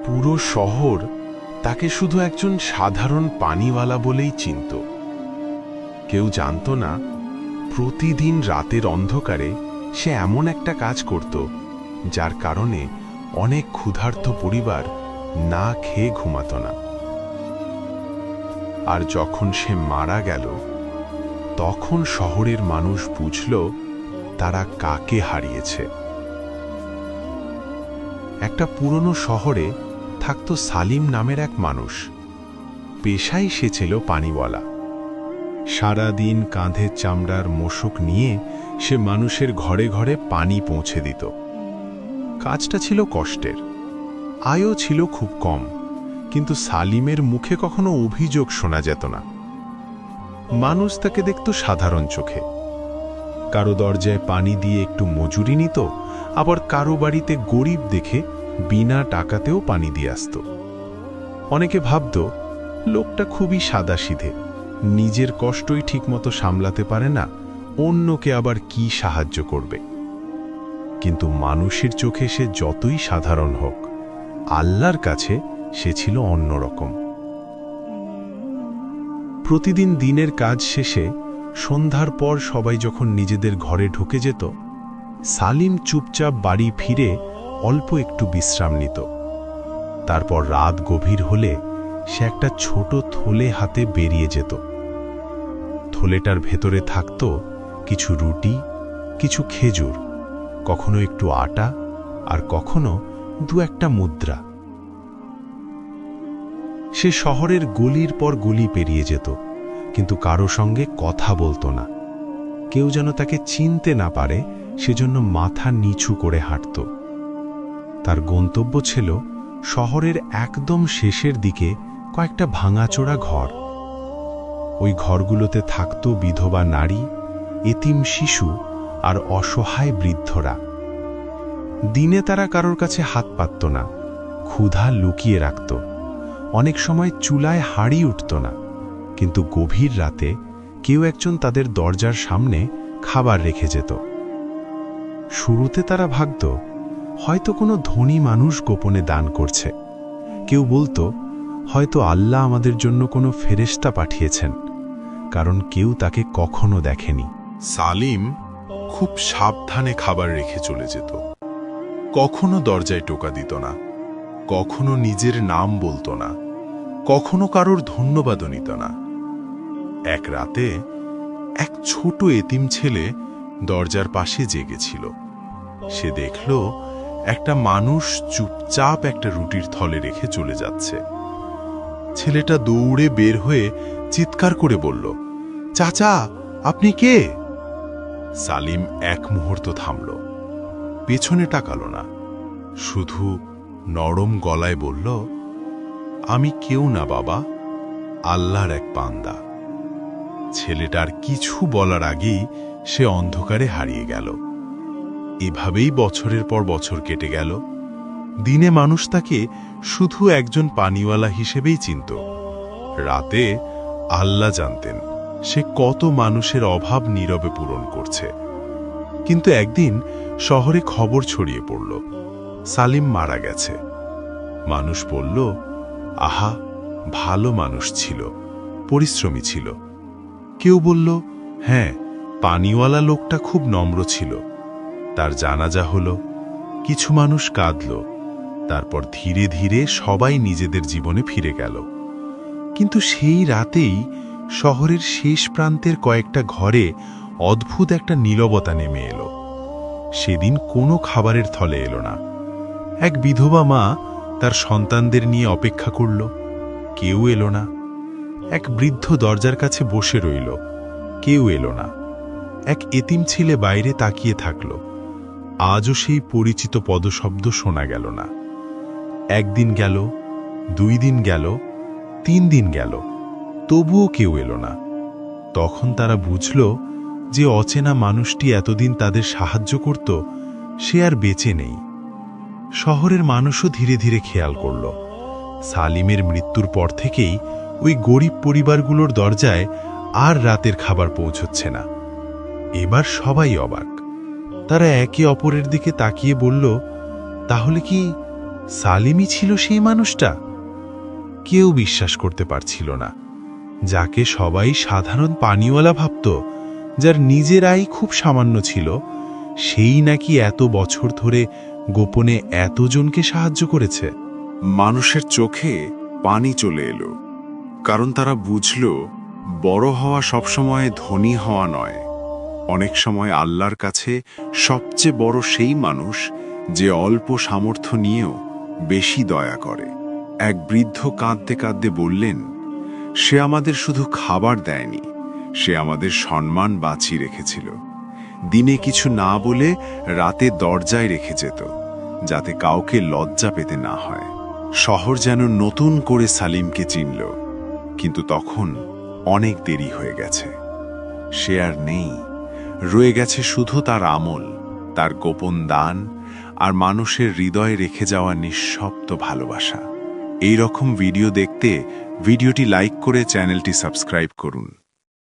পুরো শহর তাকে শুধু একজন সাধারণ পানিওয়ালা বলেই চিনত। কেউ জানত না প্রতিদিন রাতের অন্ধকারে সে এমন একটা কাজ করত যার কারণে অনেক ক্ষুধার্ত পরিবার না খেয়ে ঘুমাত না। আর যখন সে মারা গেল, তখন শহরের মানুষ বুঝল তারা কাকে হারিয়েছে। একটা পুরনো শহরে থাকত সালিম নামের এক মানুষ। পেশায় সে ছিল পানিওয়ালা। সারাদিন কাঁধে চামড়ার মোশক নিয়ে সে মানুষের ঘরে ঘরে পানি পৌঁছে দিত। কাজটা ছিল কষ্টের, আয়ও ছিল খুব কম, কিন্তু সালিমের মুখে কখনো অভিযোগ শোনা যেত না। মানুষ তাকে দেখত সাধারণ চোখে। কারো দরজায় পানি দিয়ে একটু মজুরি নিত, আবার কারো বাড়িতে গরিব দেখে বিনা টাকাতেও পানি দিয়ে আসত। অনেকে ভাবত লোকটা খুবই সাদাসিধে, নিজের কষ্টই ঠিকমতো সামলাতে পারে না, অন্যকে আবার কি সাহায্য করবে। কিন্তু মানুষের চোখে সে যতই সাধারণ হোক, আল্লাহর কাছে সে ছিল অন্যরকম। প্রতিদিন দিনের কাজ শেষে সন্ধ্যার পর সবাই যখন নিজেদের ঘরে ঢুকে যেত, সালিম চুপচাপ বাড়ি ফিরে অল্প একটু বিশ্রাম নিত। তারপর রাত গভীর হলে সে একটা ছোট থলে হাতে বেরিয়ে যেত। থলেটার ভেতরে থাকত কিছু রুটি, কিছু খেজুর, কখনো একটু আটা, আর কখনো দু একটা মুদ্রা। সে শহরের গলির পর গলি পেরিয়ে যেত, কিন্তু কারো সঙ্গে কথা বলতো না। কেউ যেন তাকে চিনতে না পারে, সেজন্য মাথা নিচু করে হাঁটত। তার গন্তব্য ছিল শহরের একদম শেষের দিকে কয়েকটা ভাঙাচোরা ঘর। ওই ঘরগুলোতে থাকত বিধবা নারী, এতিম শিশু আর অসহায় বৃদ্ধরা। দিনে তারা কারোর কাছে হাত পাতত না, ক্ষুধা লুকিয়ে রাখত। অনেক সময় চুলায় হাঁড়ি উঠত না, কিন্তু গভীর রাতে কেউ একজন তাদের দরজার সামনে খাবার রেখে যেত। শুরুতে তারা ভাবত হয়তো কোনো ধনী মানুষ গোপনে দান করছে। কেউ বলতো হয়তো আল্লাহ আমাদের জন্য কোনো ফেরেশতা পাঠিয়েছেন, কারণ কেউ তাকে কখনো দেখেনি। সালিম খুব সাবধানে খাবার রেখে চলে যেত। কখনো দরজায় টোকা দিত না, কখনো নিজের নাম বলতো না, কখনো কারোর ধন্যবাদও নিত না। এক রাতে এক ছোট এতিম ছেলে দরজার পাশে জেগেছিল। সে দেখল একটা মানুষ চুপচাপ একটা রুটির থলে রেখে চলে যাচ্ছে। ছেলেটা দৌড়ে বের হয়ে চিৎকার করে বলল, চাচা, আপনি কে? সালিম এক মুহূর্ত থামল, পেছনে তাকালো না, শুধু নরম গলায় বলল, আমি কেউ না বাবা, আল্লাহর এক বান্দা। ছেলেটার কিছু বলার আগেই সে অন্ধকারে হারিয়ে গেল। এভাবেই বছরের পর বছর কেটে গেল। দিনে মানুষ তাকে শুধু একজন পানিওয়ালা হিসেবেই চিনত। রাতে আল্লাহ জানতেন সে কত মানুষের অভাব নীরবে পূরণ করছে। কিন্তু একদিন শহরে খবর ছড়িয়ে পড়ল, সালিম মারা গেছে। মানুষ বলল, আহা, ভালো মানুষ ছিল, পরিশ্রমী ছিল। কেউ বলল, হ্যাঁ, পানিওয়ালা লোকটা খুব নম্র ছিল। তার জানাজা হলো। কিছু মানুষ কাঁদল। তারপর ধীরে ধীরে সবাই নিজেদের জীবনে ফিরে গেল। কিন্তু সেই রাতেই শহরের শেষ প্রান্তের কয়েকটা ঘরে অদ্ভুত একটা নীরবতা নেমে এলো। সেদিন কোনো খাবারের থলে এলো না। এক বিধবা মা তার সন্তানদের নিয়ে অপেক্ষা করল, কেউ এলো না। এক বৃদ্ধ দরজার কাছে বসে রইল, কেউ এলো না। এক এতিম ছেলে বাইরে তাকিয়ে থাকল। আজও সেই পরিচিত পদশব্দ শোনা গেল না। একদিন গেল, 2 দিন গেল, 3 দিন গেল, তবুও কেউ এলো না। তখন তারা বুঝল যে অচেনা মানুষটি এতদিন তাদের সাহায্য করত, সে আর বেঁচে নেই। শহরের মানুষও ধীরে ধীরে খেয়াল করল, সালিমের মৃত্যুর পর থেকেই ওই গরিব পরিবারগুলোর দরজায় আর রাতের খাবার পৌঁছচ্ছে না। এবার সবাই অবাক। তারা একে অপরের দিকে তাকিয়ে বলল, তাহলে কি সালিমই ছিল সেই মানুষটা? কেউ বিশ্বাস করতে পারছিল না। যাকে সবাই সাধারণ পানিওয়ালা ভাবত, যার নিজের আয় খুব সামান্য ছিল, সেই নাকি এত বছর ধরে গোপনে এতজনকে সাহায্য করেছে। মানুষের চোখে পানি চলে এলো, কারণ তারা বুঝল বড় হওয়া সবসময় ধনী হওয়া নয়। অনেক সময় আল্লাহর কাছে সবচেয়ে বড় সেই মানুষ যে অল্প সামর্থ্য নিয়েও বেশি দয়া করে। এক বৃদ্ধ কাঁদতে কাঁদতে বললেন, সে আমাদের শুধু খাবার দেয়নি, সে আমাদের সম্মান বাঁচিয়ে রেখেছিল। দিনে কিছু না বলে রাতে দরজায় রেখে যেত, যাতে কাউকে লজ্জা পেতে না হয়। শহর যেন নতুন করে সালিমকে চিনল, কিন্তু তখন অনেক দেরি হয়ে গেছে। সে আর নেই, রয়ে গেছে শুধু তার আমল, তার গোপন দান আর মানুষের হৃদয়ে রেখে যাওয়া নিঃশব্দ ভালোবাসা। এই রকম ভিডিও দেখতে ভিডিওটি লাইক করে চ্যানেলটি সাবস্ক্রাইব করুন।